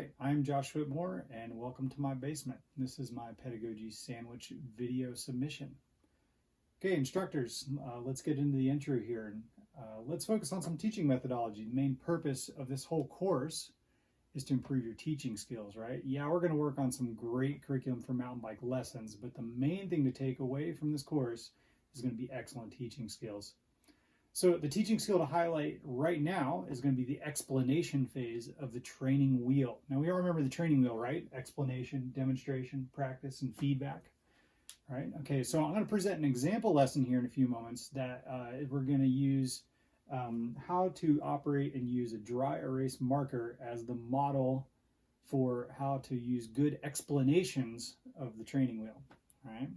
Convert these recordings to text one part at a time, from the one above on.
right, I'm Josh Whitmore, and welcome to my basement. This is my Pedagogy sandwich video submission. Okay, instructors, let's get into the intro here. And let's focus on some teaching methodology. The main purpose of this whole course is to improve your teaching skills, right? Yeah, we're going to work on some great curriculum for mountain bike lessons, but the main thing to take away from this course is going to be excellent teaching skills. So the teaching skill to highlight right now is going to be the explanation phase of the training wheel. Now we all remember the training wheel, right? Explanation, demonstration, practice, and feedback, right? Okay, so I'm going to present an example lesson here in a few moments that we're going to use how to operate and use a dry erase marker as the model for how to use good explanations of the training wheel, all right?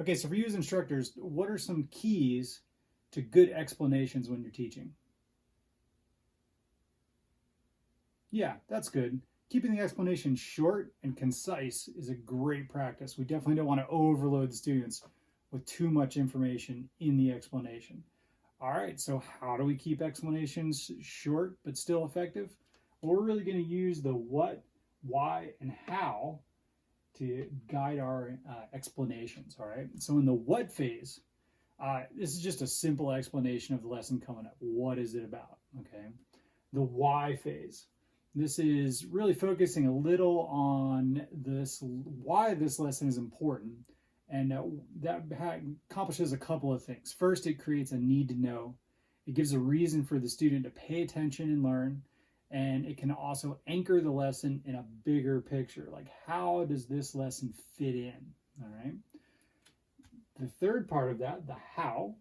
Okay, so for you as instructors, what are some keys to good explanations when you're teaching? Yeah, that's good. Keeping the explanation short and concise is a great practice. We definitely don't want to overload the students with too much information in the explanation. All right, so how do we keep explanations short but still effective? Well, we're really going to use the what, why, and how to guide our explanations, all right? So in the what phase, this is just a simple explanation of the lesson coming up. What is it about? Okay. The why phase. This is really focusing a little on this, why this lesson is important. And that accomplishes a couple of things. First, it creates a need to know. It gives a reason for the student to pay attention and learn. And it can also anchor the lesson in a bigger picture. Like, how does this lesson fit in? All right. The third part of that, the how,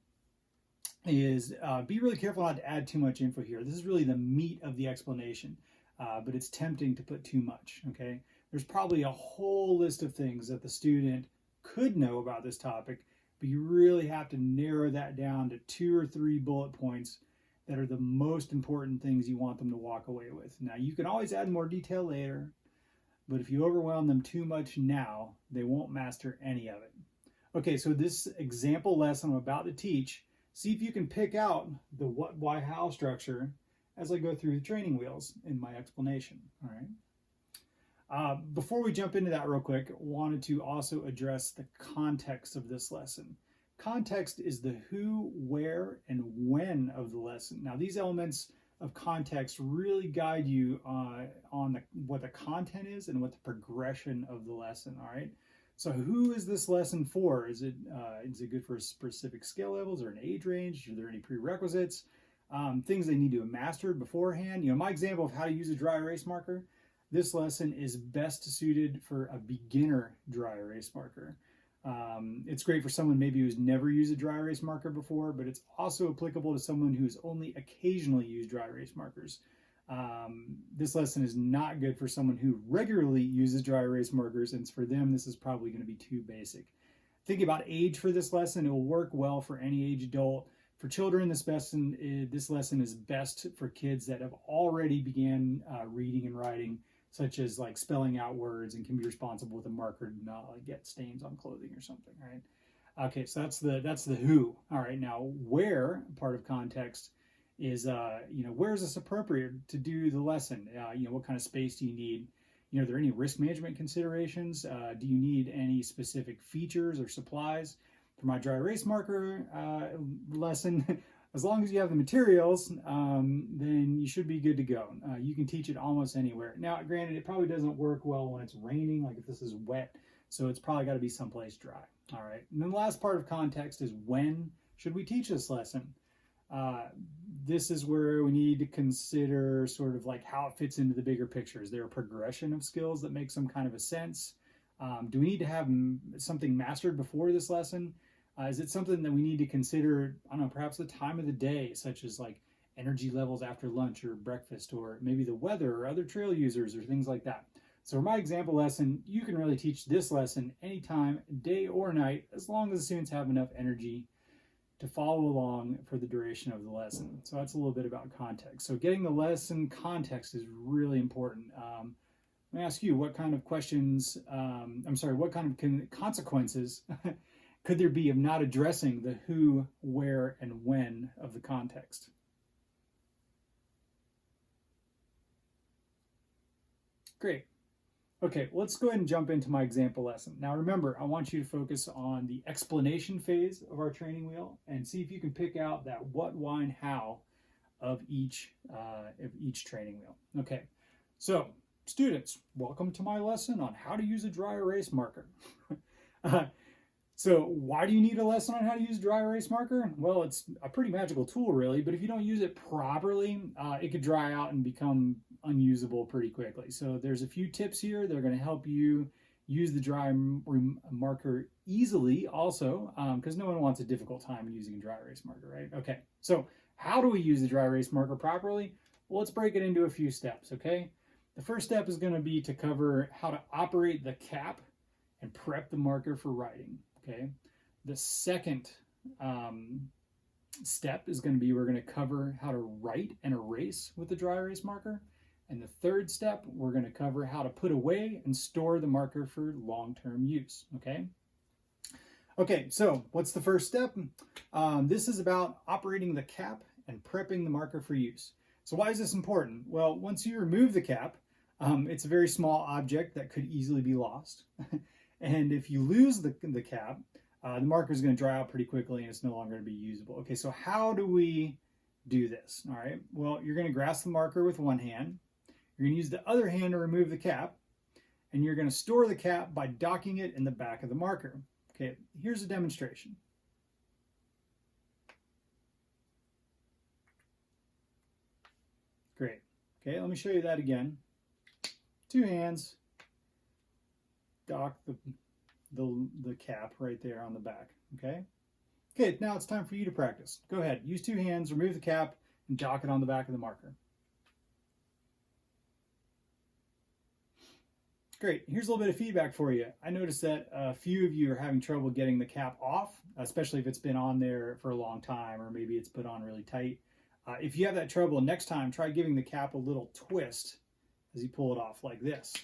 is be really careful not to add too much info here. This is really the meat of the explanation, but it's tempting to put too much, okay? There's probably a whole list of things that the student could know about this topic, but you really have to narrow that down to 2 or 3 bullet points that are the most important things you want them to walk away with. Now, you can always add more detail later, but if you overwhelm them too much now, they won't master any of it. Okay, so this example lesson I'm about to teach, see if you can pick out the what, why, how structure as I go through the training wheels in my explanation, all right? Before we jump into that real quick, I wanted to also address the context of this lesson. Context is the who, where, and when of the lesson. Now, these elements of context really guide you on what the content is and what the progression of the lesson, all right? So who is this lesson for? Is it good for specific skill levels or an age range? Are there any prerequisites? Things they need to have mastered beforehand? You know, my example of how to use a dry erase marker, this lesson is best suited for a beginner dry erase marker. It's great for someone maybe who's never used a dry erase marker before, but it's also applicable to someone who's only occasionally used dry erase markers. This lesson is not good for someone who regularly uses dry erase markers, and for them this is probably going to be too basic. Thinking about age for this lesson, it will work well for any age adult. For children, this lesson is best for kids that have already began reading and writing, such as like spelling out words, and can be responsible with a marker to not like get stains on clothing or something, right? Okay, so that's the who. All right, now where part of context is where is this appropriate to do the lesson? What kind of space do you need? Are there any risk management considerations? Do you need any specific features or supplies? For my dry erase marker lesson, as long as you have the materials, then you should be good to go. You can teach it almost anywhere. Now, granted, it probably doesn't work well when it's raining, like if this is wet, so it's probably got to be someplace dry. All right, and then the last part of context is when should we teach this lesson? This is where we need to consider sort of like how it fits into the bigger picture. Is there a progression of skills that makes some kind of a sense? Do we need to have something mastered before this lesson? Is it something that we need to consider, I don't know, perhaps the time of the day, such as like energy levels after lunch or breakfast, or maybe the weather or other trail users or things like that? So for my example lesson, you can really teach this lesson anytime, day or night, as long as the students have enough energy to follow along for the duration of the lesson. So that's a little bit about context. So getting the lesson context is really important. Let me ask you, what kind of questions, what kind of consequences could there be of not addressing the who, where, and when of the context? Great. Okay, let's go ahead and jump into my example lesson. Now remember, I want you to focus on the explanation phase of our training wheel and see if you can pick out that what, why, and how of each training wheel. Okay, so students, welcome to my lesson on how to use a dry erase marker. So why do you need a lesson on how to use a dry erase marker? Well, it's a pretty magical tool, really, but if you don't use it properly, it could dry out and become unusable pretty quickly. So there's a few tips here that are going to help you use the dry marker easily also, because no one wants a difficult time using a dry erase marker, right? Okay, so how do we use the dry erase marker properly? Well, let's break it into a few steps, okay? The first step is going to be to cover how to operate the cap and prep the marker for writing. Okay, the second step is going to be we're going to cover how to write and erase with the dry erase marker. And the third step, we're going to cover how to put away and store the marker for long-term use. Okay. Okay, so what's the first step? This is about operating the cap and prepping the marker for use. So why is this important? Well, once you remove the cap, it's a very small object that could easily be lost. And if you lose the cap, the marker is going to dry out pretty quickly and it's no longer going to be usable. Okay, so how do we do this? All right, well, you're going to grasp the marker with one hand. You're going to use the other hand to remove the cap. And you're going to store the cap by docking it in the back of the marker. Okay, here's a demonstration. Great. Okay, let me show you that again. Two hands. Dock the cap right there on the back, okay? Okay, now it's time for you to practice. Go ahead, use two hands, remove the cap, and dock it on the back of the marker. Great, here's a little bit of feedback for you. I noticed that a few of you are having trouble getting the cap off, especially if it's been on there for a long time, or maybe it's put on really tight. If you have that trouble, next time try giving the cap a little twist as you pull it off like this.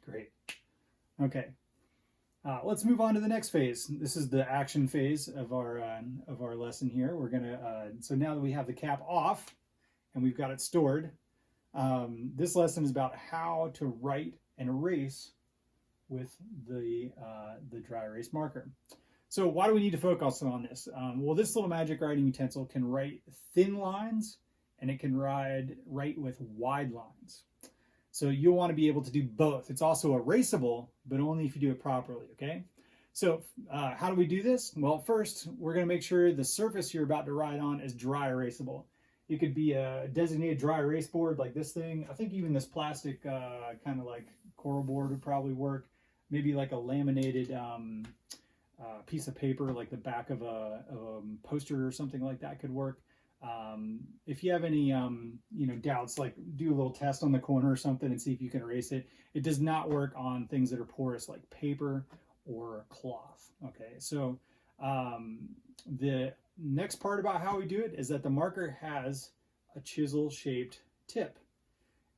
Great. Okay. Let's move on to the next phase. This is the action phase of our lesson here. We're gonna so now that we have the cap off and we've got it stored, this lesson is about how to write and erase with the dry erase marker. So why do we need to focus on this? Well, this little magic writing utensil can write thin lines and it can write with wide lines. So you'll want to be able to do both. It's also erasable, but only if you do it properly, okay? So how do we do this? Well, first, we're going to make sure the surface you're about to write on is dry erasable. It could be a designated dry erase board like this thing. I think even this plastic kind of like coral board would probably work. Maybe like a laminated piece of paper, like the back of a poster or something like that could work. If you have any doubts, like do a little test on the corner or something and see if you can erase it. It does not work on things that are porous like paper or cloth. Okay, so the next part about how we do it is that the marker has a chisel shaped tip.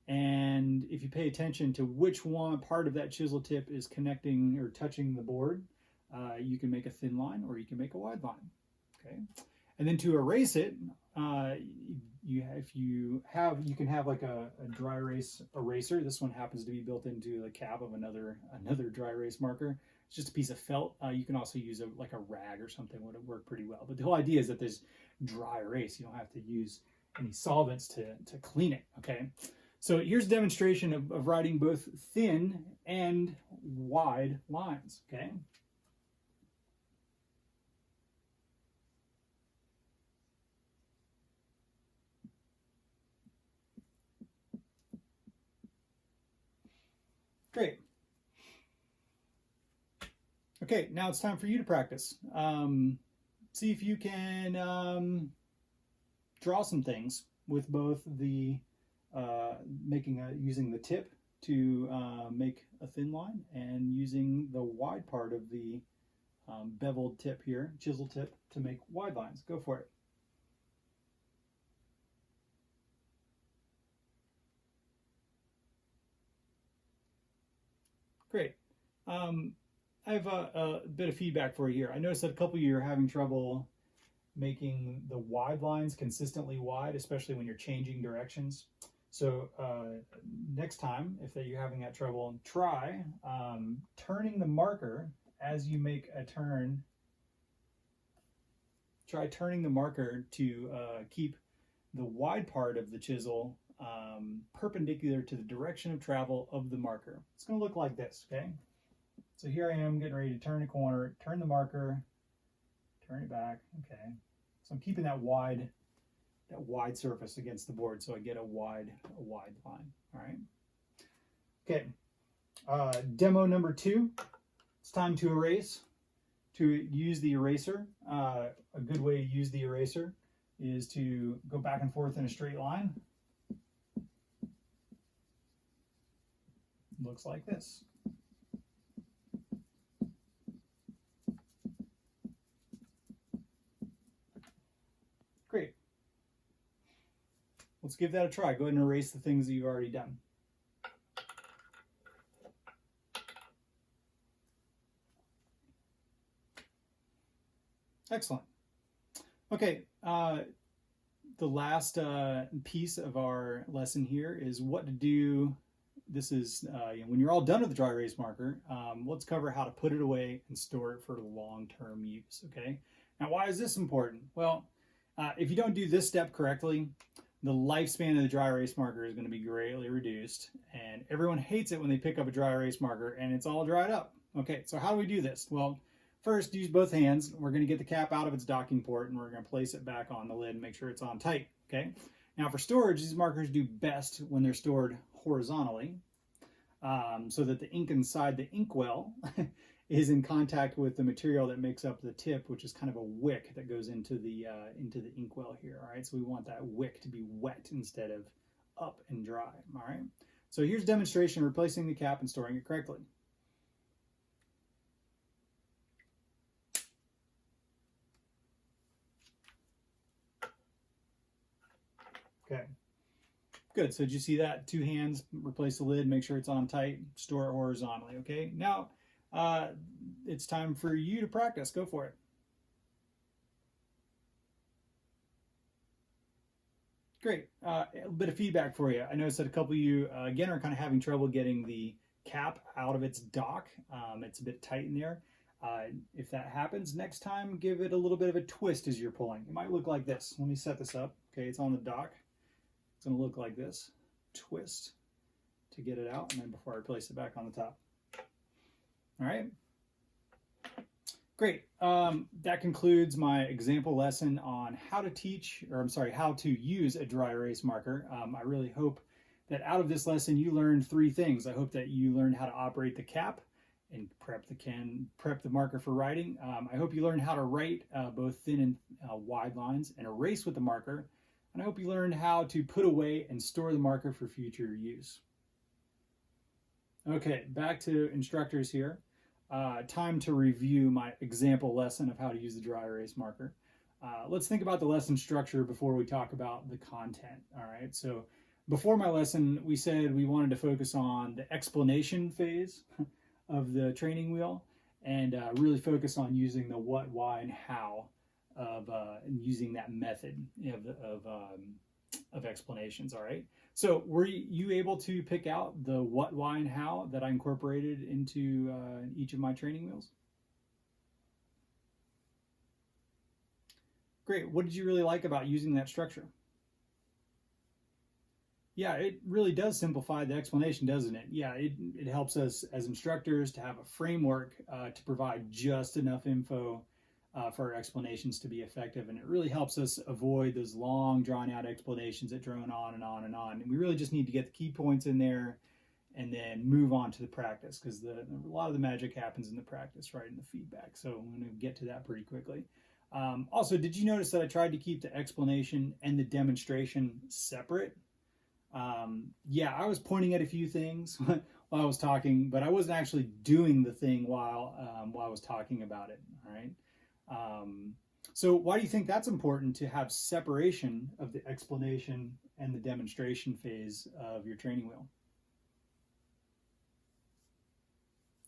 And if you pay attention to which one part of that chisel tip is connecting or touching the board, you can make a thin line or you can make a wide line. Okay. And then to erase it, you can have like a dry erase eraser. This one happens to be built into the cap of another dry erase marker. It's just a piece of felt. You can also use like a rag or something would work pretty well. But the whole idea is that there's dry erase. You don't have to use any solvents to clean it. Okay. So here's a demonstration of writing both thin and wide lines. Okay. Great. Okay, now it's time for you to practice. See if you can draw some things with both the using the tip to make a thin line and using the wide part of the beveled tip here, chisel tip, to make wide lines. Go for it. Great. I have a bit of feedback for you here. I noticed that a couple of you are having trouble making the wide lines consistently wide, especially when you're changing directions. So next time, if you're having that trouble, try turning the marker as you make a turn. Try turning the marker to keep the wide part of the chisel perpendicular to the direction of travel of the marker. It's going to look like this, okay? So here I am getting ready to turn a corner, turn the marker, turn it back, okay? So I'm keeping that wide surface against the board so I get a wide line, all right? Okay, demo number 2, it's time to erase. To use the eraser, a good way to use the eraser is to go back and forth in a straight line. Looks like this. Great. Let's give that a try. Go ahead and erase the things that you've already done. Excellent. Okay, the last piece of our lesson here is what to do. This is when you're all done with the dry erase marker, let's cover how to put it away and store it for long-term use, okay? Now, why is this important? Well, if you don't do this step correctly, the lifespan of the dry erase marker is going to be greatly reduced, and everyone hates it when they pick up a dry erase marker and it's all dried up. Okay, so how do we do this? Well, first, use both hands. We're going to get the cap out of its docking port and we're going to place it back on the lid and make sure it's on tight, okay? Now for storage, these markers do best when they're stored horizontally, so that the ink inside the inkwell is in contact with the material that makes up the tip, which is kind of a wick that goes into the inkwell here, all right? So we want that wick to be wet instead of up and dry, all right? So here's a demonstration of replacing the cap and storing it correctly. Okay, good. So did you see that? 2 hands, replace the lid, make sure it's on tight, store it horizontally, okay? Now, it's time for you to practice. Go for it. Great. A bit of feedback for you. I noticed that a couple of you, again, are kind of having trouble getting the cap out of its dock. It's a bit tight in there. If that happens, next time, give it a little bit of a twist as you're pulling. It might look like this. Let me set this up. Okay, it's on the dock. It's going to look like this. Twist to get it out, and then before I place it back on the top. All right. Great. That concludes my example lesson on how to teach, or I'm sorry, how to use a dry erase marker. I really hope that out of this lesson you learned 3 things. I hope that you learned how to operate the cap and prep the marker for writing. I hope you learned how to write both thin and wide lines and erase with the marker. And I hope you learned how to put away and store the marker for future use. Okay, back to instructors here. Time to review my example lesson of how to use the dry erase marker. Let's think about the lesson structure before we talk about the content. All right, so before my lesson, we said we wanted to focus on the explanation phase of the training wheel and really focus on using the what, why, and how of using that method of explanations. All right. So were you able to pick out the what, why, and how that I incorporated into each of my training wheels? Great. What did you really like about using that structure? Yeah, it really does simplify the explanation, doesn't it? Yeah, it helps us as instructors to have a framework to provide just enough info for our explanations to be effective, and it really helps us avoid those long drawn out explanations that drone on and on and on. And we really just need to get the key points in there and then move on to the practice, because a lot of the magic happens in the practice, right, in the feedback. So I'm going to get to that pretty quickly. Also, did you notice that I tried to keep the explanation and the demonstration separate? Yeah, I was pointing at a few things while I was talking, but I wasn't actually doing the thing while I was talking about it, all right? So why do you think that's important, to have separation of the explanation and the demonstration phase of your training wheel?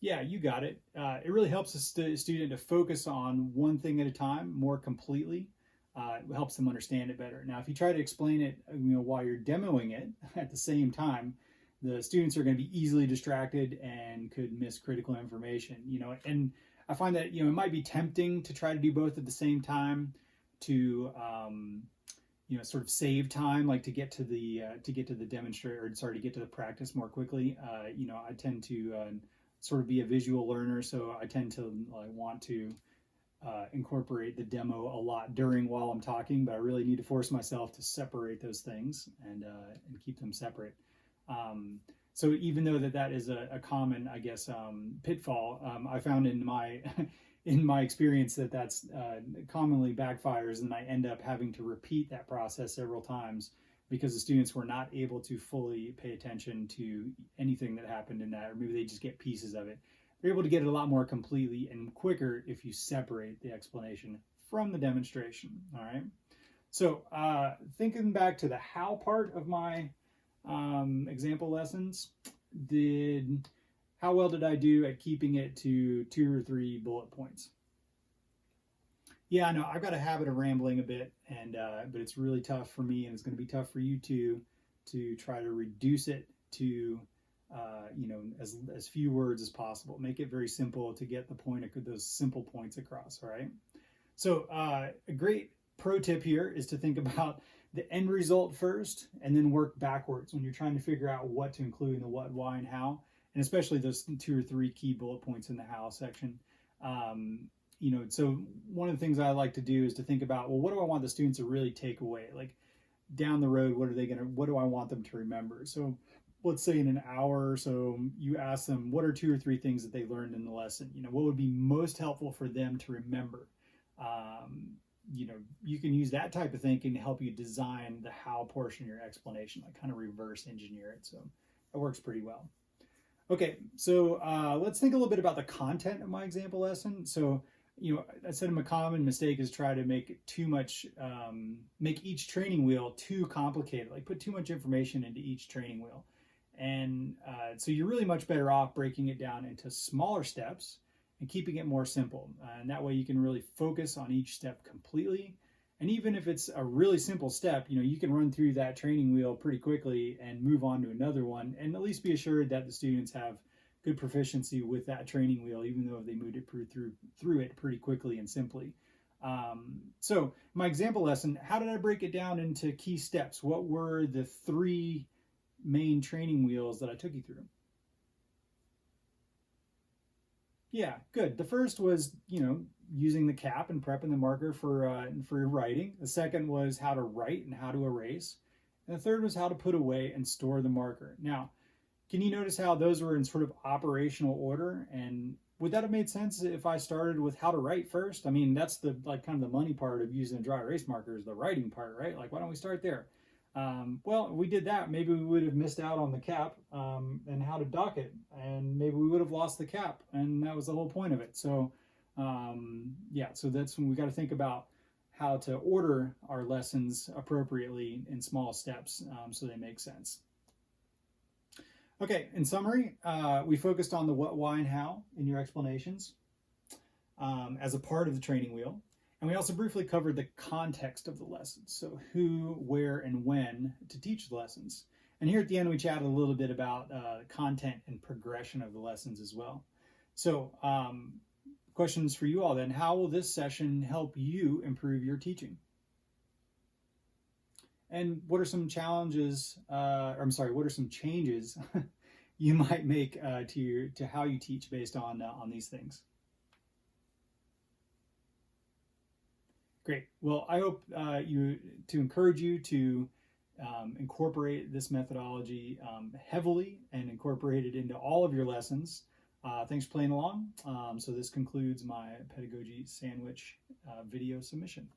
Yeah, you got it. It really helps a student to focus on one thing at a time more completely. it helps them understand it better. Now, if you try to explain it, while you're demoing it at the same time, the students are going to be easily distracted and could miss critical information. And I find that it might be tempting to try to do both at the same time to sort of save time, like to get to the demonstrator, or sorry, to get to the practice more quickly. I tend to sort of be a visual learner, so I tend to want to incorporate the demo a lot while I'm talking, but I really need to force myself to separate those things and keep them separate. So even though that is a common, I guess, pitfall, I found in my in my experience that's commonly backfires, and I end up having to repeat that process several times because the students were not able to fully pay attention to anything that happened in that, or maybe they just get pieces of it. They're able to get it a lot more completely and quicker if you separate the explanation from the demonstration. All right. So thinking back to the how part of my example lessons, how well did I do at keeping it to 2 or 3 bullet points? Yeah, no, I've got a habit of rambling a bit, but it's really tough for me, and it's going to be tough for you too, to try to reduce it to as few words as possible. Make it very simple to get the point of those simple points across. All right. So a great pro tip here is to think about the end result first, and then work backwards when you're trying to figure out what to include in the what, why, and how, and especially those 2 or 3 key bullet points in the how section. So one of the things I like to do is to think about, well, what do I want the students to really take away? Like down the road, what do I want them to remember? So let's say in an hour or so, you ask them, what are 2 or 3 things that they learned in the lesson? What would be most helpful for them to remember? You can use that type of thinking to help you design the how portion of your explanation, like kind of reverse engineer it. So that works pretty well. Okay, so let's think a little bit about the content of my example lesson. So, I said a common mistake is try to make it too much, make each training wheel too complicated, like put too much information into each training wheel. And so you're really much better off breaking it down into smaller steps and keeping it more simple. And that way you can really focus on each step completely. And even if it's a really simple step, you can run through that training wheel pretty quickly and move on to another one, and at least be assured that the students have good proficiency with that training wheel, even though they moved it through it pretty quickly and simply. So my example lesson, how did I break it down into key steps? What were the 3 main training wheels that I took you through? Yeah, good. The first was, using the cap and prepping the marker for writing. The second was how to write and how to erase. And the third was how to put away and store the marker. Now, can you notice how those were in sort of operational order? And would that have made sense if I started with how to write first? I mean, that's the kind of the money part of using a dry erase marker is the writing part, right? Like, why don't we start there? Well, we did that. Maybe we would have missed out on the cap and how to dock it, and maybe we would have lost the cap, and that was the whole point of it. So, so that's when we got to think about how to order our lessons appropriately in small steps so they make sense. Okay, in summary, we focused on the what, why, and how in your explanations as a part of the training wheel. And we also briefly covered the context of the lessons. So who, where, and when to teach the lessons. And here at the end, we chatted a little bit about content and progression of the lessons as well. So questions for you all then. How will this session help you improve your teaching? And what are some challenges, what are some changes you might make to how you teach based on these things? Great. Well, I hope to encourage you to incorporate this methodology heavily and incorporate it into all of your lessons. Thanks for playing along. So this concludes my Pedagogy Sandwich video submission.